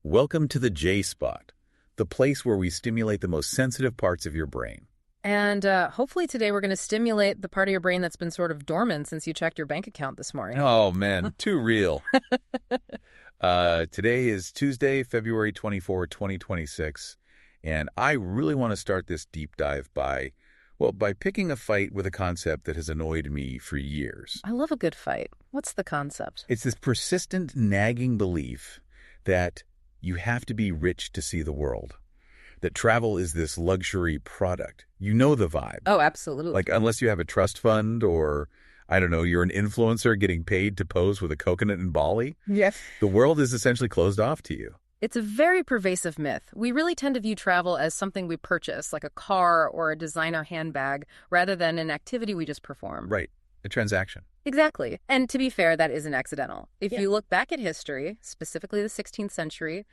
Welcome to the J Spot, the place where we stimulate the most sensitive parts of your brain. And hopefully today we're going to stimulate the part of your brain that's been sort of dormant since you checked your bank account this morning. Oh, man, too real. Today is Tuesday, February 24, 2026, and I really want to start this deep dive by picking a fight with a concept that has annoyed me for years. I love a good fight. What's the concept? It's this persistent, nagging belief that you have to be rich to see the world, that travel is this luxury product. You know the vibe. Oh, absolutely. Like, unless you have a trust fund or, I don't know, you're an influencer getting paid to pose with a coconut in Bali. Yes. The world is essentially closed off to you. It's a very pervasive myth. We really tend to view travel as something we purchase, like a car or a designer handbag, rather than an activity we just perform. Right. A transaction. Exactly. And to be fair, that isn't accidental. If you look back at history, specifically the 16th century,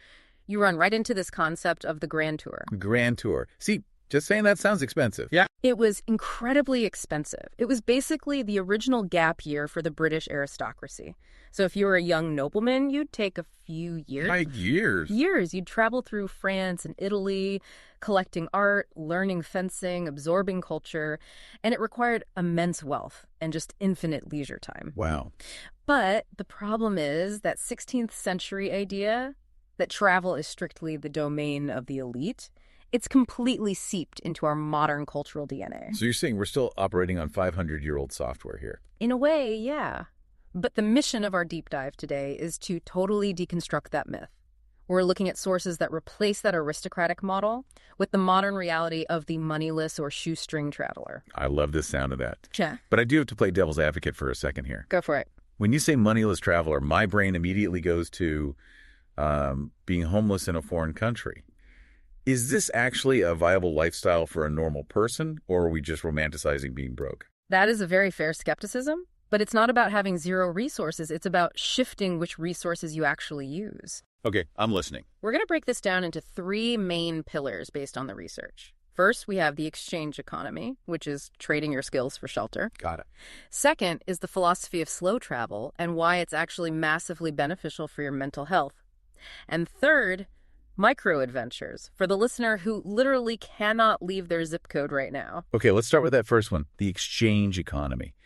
you run right into this concept of the Grand Tour. Grand Tour. See, just saying that sounds expensive. Yeah. It was incredibly expensive. It was basically the original gap year for the British aristocracy. So if you were a young nobleman, you'd take a few years. Like years. Years. You'd travel through France and Italy, collecting art, learning fencing, absorbing culture, and it required immense wealth and just infinite leisure time. Wow. But the problem is that 16th century idea that travel is strictly the domain of the elite, it's completely seeped into our modern cultural DNA. So you're saying we're still operating on 500-year-old software here? In a way, yeah. But the mission of our deep dive today is to totally deconstruct that myth. We're looking at sources that replace that aristocratic model with the modern reality of the moneyless or shoestring traveler. I love the sound of that. Yeah. But I do have to play devil's advocate for a second here. Go for it. When you say moneyless traveler, my brain immediately goes to being homeless in a foreign country. Is this actually a viable lifestyle for a normal person, or are we just romanticizing being broke? That is a very fair skepticism, but it's not about having zero resources. It's about shifting which resources you actually use. Okay, I'm listening. We're going to break this down into three main pillars based on the research. First, we have the exchange economy, which is trading your skills for shelter. Got it. Second is the philosophy of slow travel and why it's actually massively beneficial for your mental health. And third, Microadventures, for the listener who literally cannot leave their zip code right now. Okay, let's start with that first one, the exchange economy.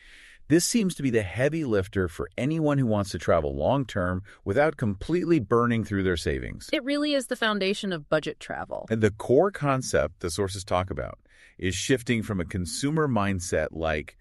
This seems to be the heavy lifter for anyone who wants to travel long-term without completely burning through their savings. It really is the foundation of budget travel. And the core concept the sources talk about is shifting from a consumer mindset like,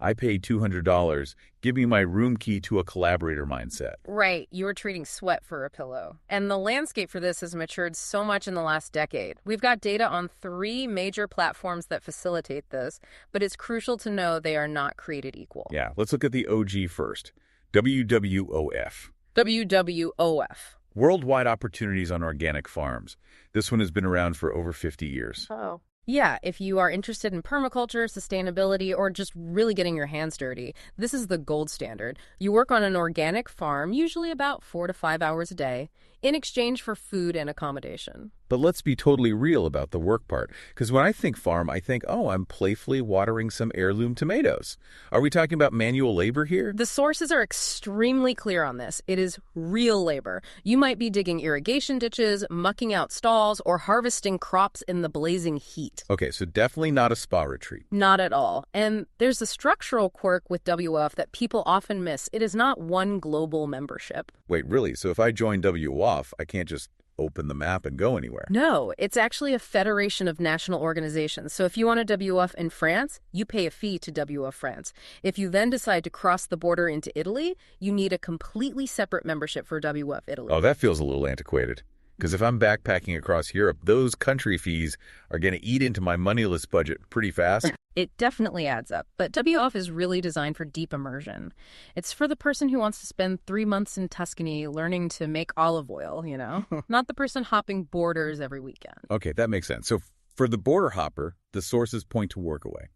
I paid $200, give me my room key, to a collaborator mindset. Right, you're trading sweat for a pillow. And the landscape for this has matured so much in the last decade. We've got data on three major platforms that facilitate this, but it's crucial to know they are not created equal. Yeah, let's look at the OG first. WWOF. WWOF. Worldwide Opportunities on Organic Farms. This one has been around for over 50 years. Oh. Yeah, if you are interested in permaculture, sustainability, or just really getting your hands dirty, this is the gold standard. You work on an organic farm, usually about 4 to 5 hours a day, in exchange for food and accommodation. But let's be totally real about the work part, because when I think farm, I think, oh, I'm playfully watering some heirloom tomatoes. Are we talking about manual labor here? The sources are extremely clear on this. It is real labor. You might be digging irrigation ditches, mucking out stalls, or harvesting crops in the blazing heat. Okay, so definitely not a spa retreat. Not at all. And there's a structural quirk with WOF that people often miss. It is not one global membership. Wait, really? So if I join WOF, I can't just open the map and go anywhere? No, it's actually a federation of national organizations. So if you want a WOF in France, you pay a fee to WOF France. If you then decide to cross the border into Italy, you need a completely separate membership for WOF Italy. Oh, that feels a little antiquated. Because if I'm backpacking across Europe, those country fees are going to eat into my moneyless budget pretty fast. It definitely adds up, but WOF is really designed for deep immersion. It's for the person who wants to spend 3 months in Tuscany learning to make olive oil, you know? Not the person hopping borders every weekend. Okay, that makes sense. So for the border hopper, the sources point to Workaway.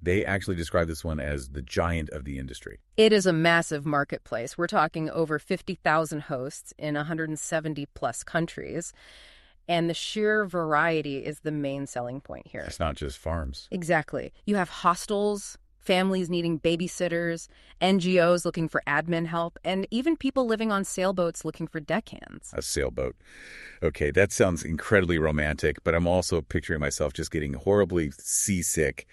They actually describe this one as the giant of the industry. It is a massive marketplace. We're talking over 50,000 hosts in 170-plus countries. And the sheer variety is the main selling point here. It's not just farms. Exactly. You have hostels, families needing babysitters, NGOs looking for admin help, and even people living on sailboats looking for deckhands. A sailboat. Okay, that sounds incredibly romantic, but I'm also picturing myself just getting horribly seasick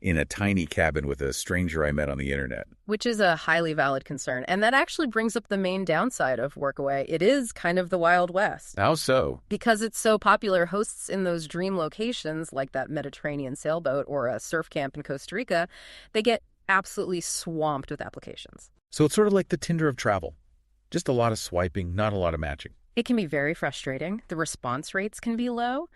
in a tiny cabin with a stranger I met on the internet. Which is a highly valid concern. And that actually brings up the main downside of Workaway. It is kind of the Wild West. How so? Because it's so popular, hosts in those dream locations, like that Mediterranean sailboat or a surf camp in Costa Rica, they get absolutely swamped with applications. So it's sort of like the Tinder of travel. Just a lot of swiping, not a lot of matching. It can be very frustrating. The response rates can be low.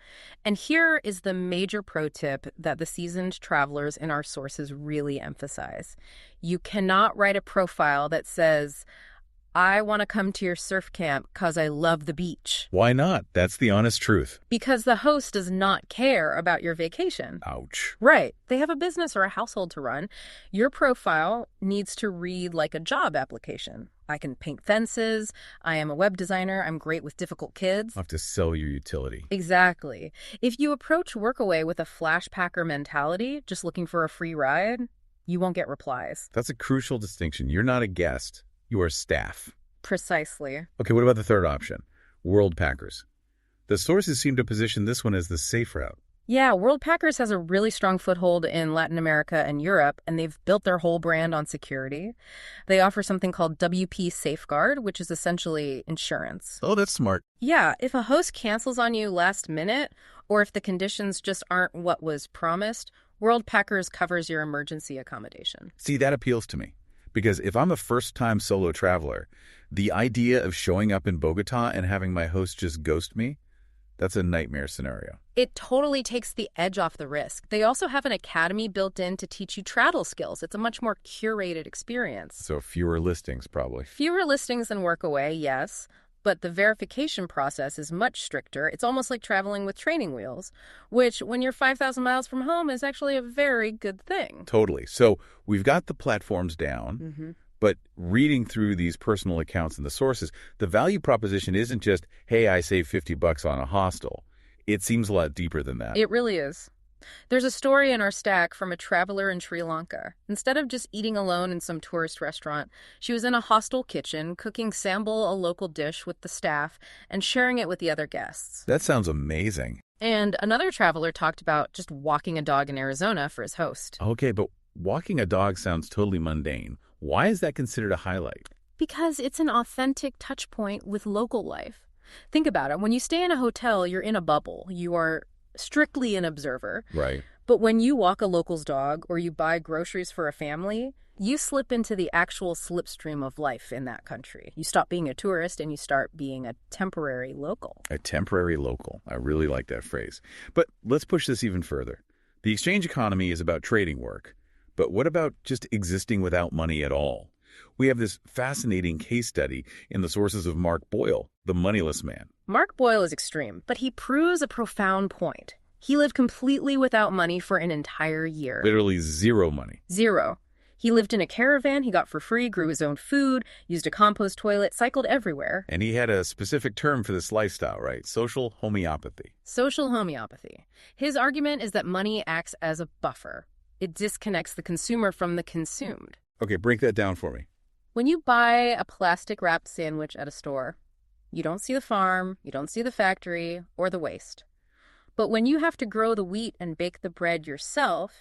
And here is the major pro tip that the seasoned travelers in our sources really emphasize. You cannot write a profile that says, I want to come to your surf camp because I love the beach. Why not? That's the honest truth. Because the host does not care about your vacation. Ouch. Right. They have a business or a household to run. Your profile needs to read like a job application. I can paint fences. I am a web designer. I'm great with difficult kids. I'll have to sell your utility. Exactly. If you approach Workaway with a flash packer mentality, just looking for a free ride, you won't get replies. That's a crucial distinction. You're not a guest. You are staff. Precisely. Okay, what about the third option? World Packers. The sources seem to position this one as the safe route. Yeah, World Packers has a really strong foothold in Latin America and Europe, and they've built their whole brand on security. They offer something called WP Safeguard, which is essentially insurance. Oh, that's smart. Yeah, if a host cancels on you last minute, or if the conditions just aren't what was promised, World Packers covers your emergency accommodation. See, that appeals to me. Because if I'm a first-time solo traveler, the idea of showing up in Bogota and having my host just ghost me, that's a nightmare scenario. It totally takes the edge off the risk. They also have an academy built in to teach you travel skills. It's a much more curated experience. So fewer listings, probably. Fewer listings than Workaway, yes. But the verification process is much stricter. It's almost like traveling with training wheels, which, when you're 5,000 miles from home, is actually a very good thing. Totally. So we've got the platforms down, but reading through these personal accounts and the sources, the value proposition isn't just, hey, I saved $50 on a hostel. It seems a lot deeper than that. It really is. There's a story in our stack from a traveler in Sri Lanka. Instead of just eating alone in some tourist restaurant, she was in a hostel kitchen, cooking sambal, a local dish, with the staff, and sharing it with the other guests. That sounds amazing. And another traveler talked about just walking a dog in Arizona for his host. Okay, but walking a dog sounds totally mundane. Why is that considered a highlight? Because it's an authentic touch point with local life. Think about it. When you stay in a hotel, you're in a bubble. You are strictly an observer. Right. But when you walk a local's dog or you buy groceries for a family, you slip into the actual slipstream of life in that country. You stop being a tourist and you start being a temporary local. A temporary local. I really like that phrase. But let's push this even further. The exchange economy is about trading work. But what about just existing without money at all? We have this fascinating case study in the sources of Mark Boyle, the moneyless man. Mark Boyle is extreme, but he proves a profound point. He lived completely without money for an entire year. Literally zero money. Zero. He lived in a caravan he got for free, grew his own food, used a compost toilet, cycled everywhere. And he had a specific term for this lifestyle, right? Social homeopathy. Social homeopathy. His argument is that money acts as a buffer. It disconnects the consumer from the consumed. Okay, break that down for me. When you buy a plastic-wrapped sandwich at a store, you don't see the farm, you don't see the factory, or the waste. But when you have to grow the wheat and bake the bread yourself,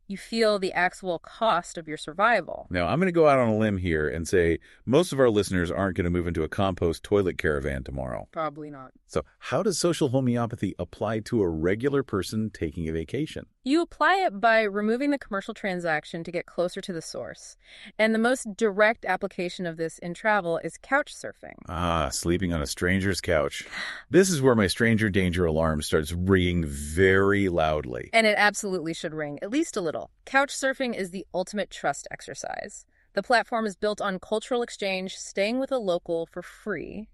you feel the actual cost of your survival. Now, I'm going to go out on a limb here and say most of our listeners aren't going to move into a compost toilet caravan tomorrow. Probably not. So how does social homeopathy apply to a regular person taking a vacation? You apply it by removing the commercial transaction to get closer to the source. And the most direct application of this in travel is couch surfing. Ah, sleeping on a stranger's couch. This is where my stranger danger alarm starts ringing very loudly. And it absolutely should ring, at least a little. Couch surfing is the ultimate trust exercise. The platform is built on cultural exchange, staying with a local for free.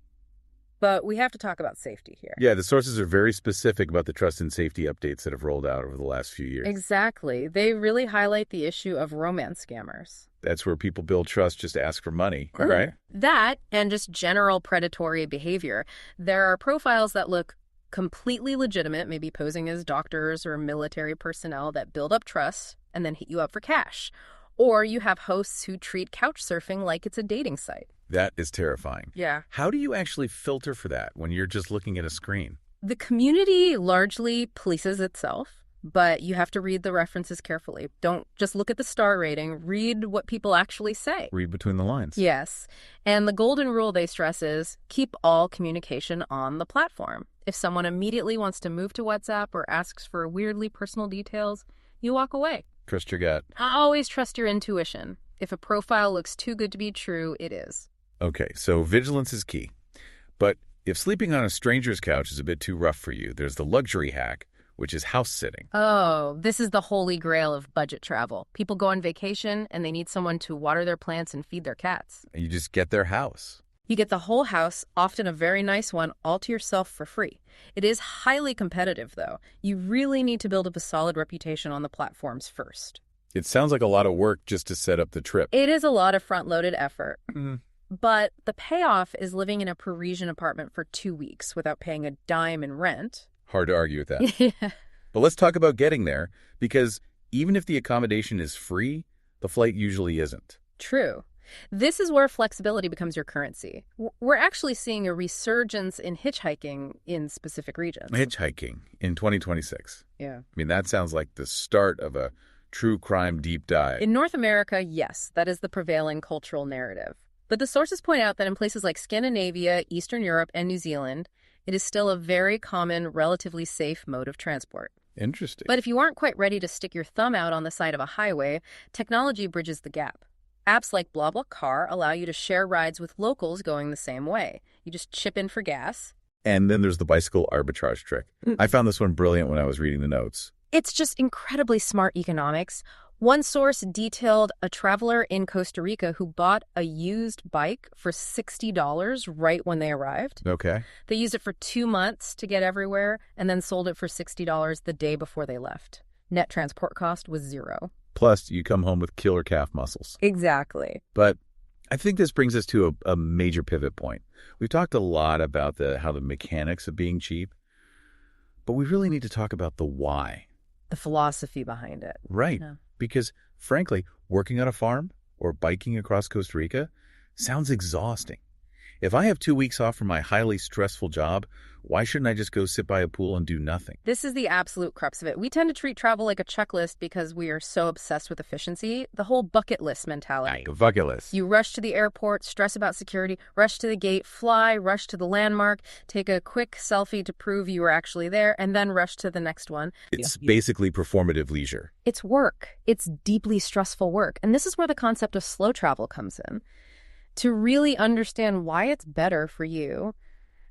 But we have to talk about safety here. Yeah, the sources are very specific about the trust and safety updates that have rolled out over the last few years. Exactly. They really highlight the issue of romance scammers. That's where people build trust just to ask for money, all right? That and just general predatory behavior. There are profiles that look completely legitimate, maybe posing as doctors or military personnel, that build up trust and then hit you up for cash. Or you have hosts who treat couch surfing like it's a dating site. That is terrifying. Yeah. How do you actually filter for that when you're just looking at a screen? The community largely polices itself, but you have to read the references carefully. Don't just look at the star rating. Read what people actually say. Read between the lines. Yes. And the golden rule they stress is keep all communication on the platform. If someone immediately wants to move to WhatsApp or asks for weirdly personal details, you walk away. Trust your gut. Always trust your intuition. If a profile looks too good to be true, it is. Okay, so vigilance is key. But if sleeping on a stranger's couch is a bit too rough for you, there's the luxury hack, which is house sitting. Oh, this is the holy grail of budget travel. People go on vacation and they need someone to water their plants and feed their cats. And you just get their house. You get the whole house, often a very nice one, all to yourself for free. It is highly competitive, though. You really need to build up a solid reputation on the platforms first. It sounds like a lot of work just to set up the trip. It is a lot of front-loaded effort. Mm. But the payoff is living in a Parisian apartment for 2 weeks without paying a dime in rent. Hard to argue with that. Yeah. But let's talk about getting there, because even if the accommodation is free, the flight usually isn't. True. This is where flexibility becomes your currency. We're actually seeing a resurgence in hitchhiking in specific regions. Hitchhiking in 2026. Yeah. I mean, that sounds like the start of a true crime deep dive. In North America, yes, that is the prevailing cultural narrative. But the sources point out that in places like Scandinavia, Eastern Europe, and New Zealand, it is still a very common, relatively safe mode of transport. Interesting. But if you aren't quite ready to stick your thumb out on the side of a highway, technology bridges the gap. Apps like BlaBlaCar allow you to share rides with locals going the same way. You just chip in for gas. And then there's the bicycle arbitrage trick. I found this one brilliant when I was reading the notes. It's just incredibly smart economics. One source detailed a traveler in Costa Rica who bought a used bike for $60 right when they arrived. Okay. They used it for 2 months to get everywhere and then sold it for $60 the day before they left. Net transport cost was $0. Plus, you come home with killer calf muscles. Exactly. But I think this brings us to a major pivot point. We've talked a lot about how the mechanics of being cheap, but we really need to talk about the why. The philosophy behind it. Right. Yeah. Because, frankly, working on a farm or biking across Costa Rica sounds exhausting. If I have 2 weeks off from my highly stressful job, why shouldn't I just go sit by a pool and do nothing? This is the absolute crux of it. We tend to treat travel like a checklist because we are so obsessed with efficiency. The whole bucket list mentality. A bucket list. You rush to the airport, stress about security, rush to the gate, fly, rush to the landmark, take a quick selfie to prove you were actually there, and then rush to the next one. It's basically performative leisure. It's work. It's deeply stressful work. And this is where the concept of slow travel comes in. To really understand why it's better for you,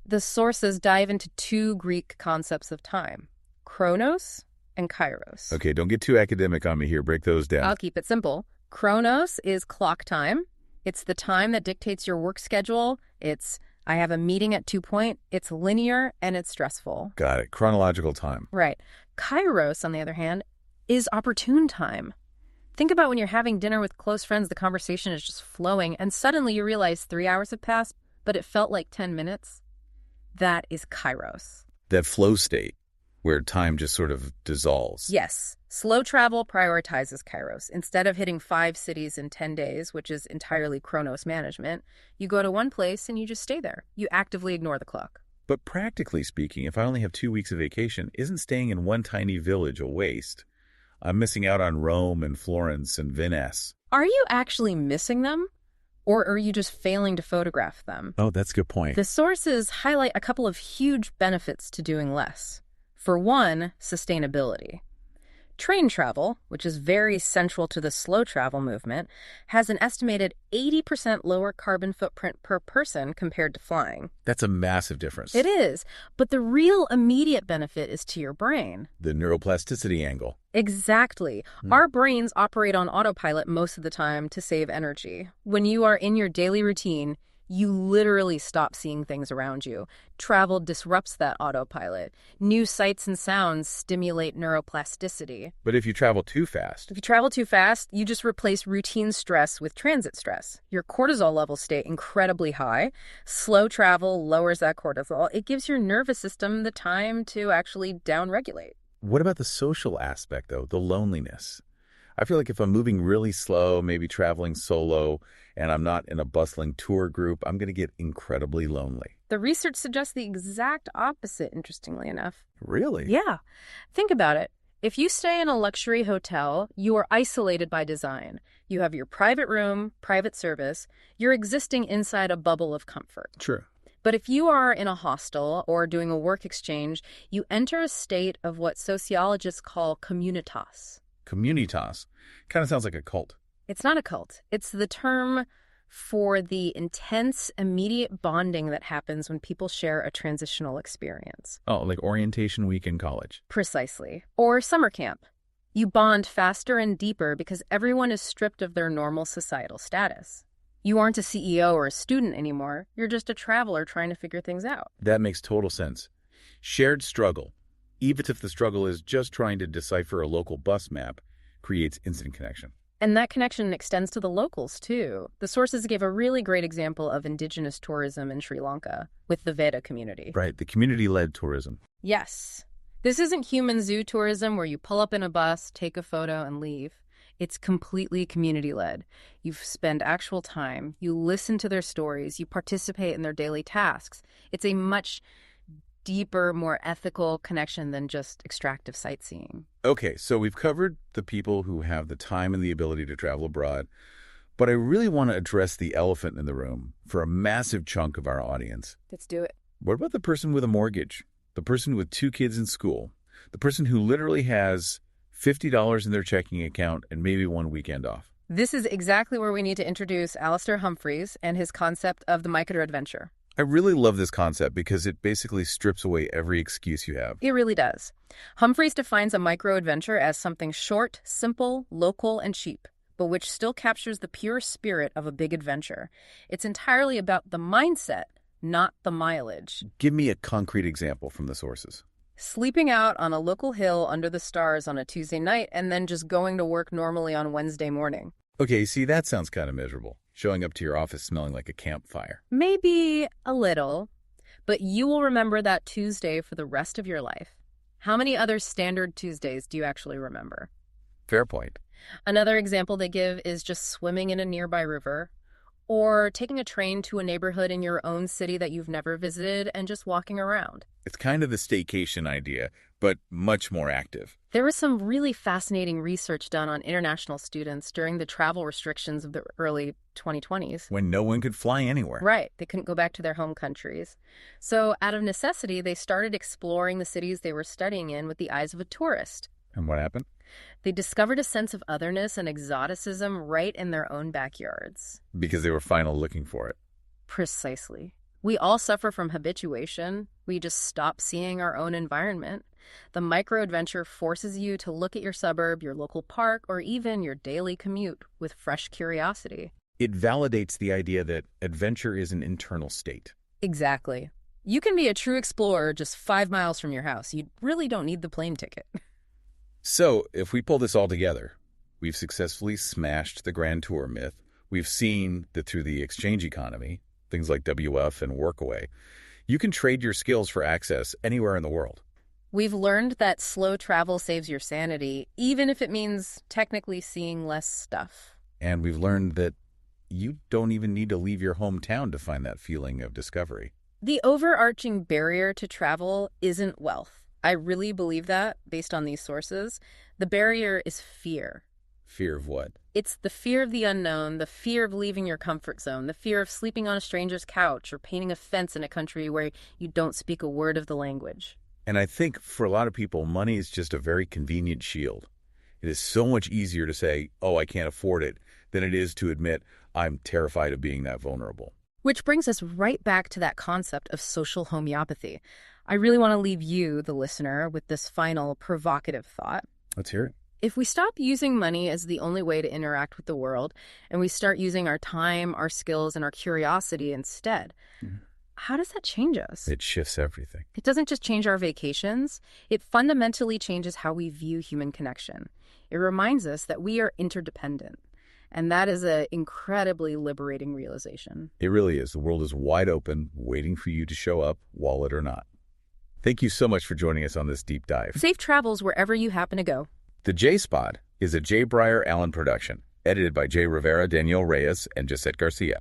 the sources dive into 2 Greek concepts of time, chronos and kairos. Okay, don't get too academic on me here. Break those down. I'll keep it simple. Chronos is clock time. It's the time that dictates your work schedule. I have a meeting at 2 point. It's linear and it's stressful. Got it. Chronological time. Right. Kairos, on the other hand, is opportune time. Think about when you're having dinner with close friends, the conversation is just flowing, and suddenly you realize 3 hours have passed, but it felt like 10 minutes. That is kairos. That flow state where time just sort of dissolves. Yes. Slow travel prioritizes kairos. Instead of hitting 5 cities in 10 days, which is entirely chronos management, you go to one place and you just stay there. You actively ignore the clock. But practically speaking, if I only have 2 weeks of vacation, isn't staying in one tiny village a waste? I'm missing out on Rome and Florence and Venice. Are you actually missing them? Or are you just failing to photograph them? Oh, that's a good point. The sources highlight a couple of huge benefits to doing less. For one, sustainability. Train travel, which is very central to the slow travel movement, has an estimated 80% lower carbon footprint per person compared to flying. That's a massive difference. It is, but the real immediate benefit is to your brain. The neuroplasticity angle. Exactly. Our brains operate on autopilot most of the time to save energy. When you are in your daily routine, you literally stop seeing things around you. Travel disrupts that autopilot. New sights and sounds stimulate neuroplasticity. But if you travel too fast? If you travel too fast, you just replace routine stress with transit stress. Your cortisol levels stay incredibly high. Slow travel lowers that cortisol. It gives your nervous system the time to actually downregulate. What about the social aspect, though, the loneliness? I feel like if I'm moving really slow, maybe traveling solo, and I'm not in a bustling tour group, I'm going to get incredibly lonely. The research suggests the exact opposite, interestingly enough. Really? Yeah. Think about it. If you stay in a luxury hotel, you are isolated by design. You have your private room, private service. You're existing inside a bubble of comfort. True. But if you are in a hostel or doing a work exchange, you enter a state of what sociologists call communitas. Communitas. Kind of sounds like a cult. It's not a cult. It's the term for the intense, immediate bonding that happens when people share a transitional experience. Oh, like orientation week in college. Precisely. Or summer camp. You bond faster and deeper because everyone is stripped of their normal societal status. You aren't a CEO or a student anymore. You're just a traveler trying to figure things out. That makes total sense. Shared struggle, even if the struggle is just trying to decipher a local bus map, creates instant connection. And that connection extends to the locals, too. The sources gave a really great example of indigenous tourism in Sri Lanka with the Veda community. Right, the community-led tourism. Yes. This isn't human zoo tourism where you pull up in a bus, take a photo, and leave. It's completely community-led. You spend actual time, you listen to their stories, you participate in their daily tasks. It's a much deeper, more ethical connection than just extractive sightseeing. Okay, so we've covered the people who have the time and the ability to travel abroad, but I really want to address the elephant in the room for a massive chunk of our audience. Let's do it. What about the person with a mortgage? The person with 2 kids in school? The person who literally has $50 in their checking account and maybe 1 weekend off? This is exactly where we need to introduce Alistair Humphreys and his concept of the microadventure. I really love this concept because it basically strips away every excuse you have. It really does. Humphreys defines a microadventure as something short, simple, local, and cheap, but which still captures the pure spirit of a big adventure. It's entirely about the mindset, not the mileage. Give me a concrete example from the sources. Sleeping out on a local hill under the stars on a Tuesday night and then just going to work normally on Wednesday morning. Okay, see, that sounds kind of miserable. Showing up to your office smelling like a campfire. Maybe a little, but you will remember that Tuesday for the rest of your life. How many other standard Tuesdays do you actually remember? Fair point. Another example they give is just swimming in a nearby river, or taking a train to a neighborhood in your own city that you've never visited and just walking around. It's kind of the staycation idea, but much more active. There was some really fascinating research done on international students during the travel restrictions of the early 2020s. When no one could fly anywhere. Right. They couldn't go back to their home countries. So out of necessity, they started exploring the cities they were studying in with the eyes of a tourist. And what happened? They discovered a sense of otherness and exoticism right in their own backyards. Because they were finally looking for it. Precisely. We all suffer from habituation. We just stop seeing our own environment. The microadventure forces you to look at your suburb, your local park, or even your daily commute with fresh curiosity. It validates the idea that adventure is an internal state. Exactly. You can be a true explorer just 5 miles from your house. You really don't need the plane ticket. So, if we pull this all together, we've successfully smashed the Grand Tour myth. We've seen that through the exchange economy, things like WF and Workaway, you can trade your skills for access anywhere in the world. We've learned that slow travel saves your sanity, even if it means technically seeing less stuff. And we've learned that you don't even need to leave your hometown to find that feeling of discovery. The overarching barrier to travel isn't wealth. I really believe that, based on these sources. The barrier is fear. Fear of what? It's the fear of the unknown, the fear of leaving your comfort zone, the fear of sleeping on a stranger's couch or painting a fence in a country where you don't speak a word of the language. And I think for a lot of people, money is just a very convenient shield. It is so much easier to say, oh, I can't afford it, than it is to admit I'm terrified of being that vulnerable. Which brings us right back to that concept of social homeopathy. I really want to leave you, the listener, with this final provocative thought. Let's hear it. If we stop using money as the only way to interact with the world, and we start using our time, our skills, and our curiosity instead, how does that change us? It shifts everything. It doesn't just change our vacations. It fundamentally changes how we view human connection. It reminds us that we are interdependent. And that is an incredibly liberating realization. It really is. The world is wide open, waiting for you to show up, wallet or not. Thank you so much for joining us on this deep dive. Safe travels wherever you happen to go. The J-Spot is a Jay Briar Allen production, edited by Jay Rivera, Danielle Reyes, and Josette Garcia.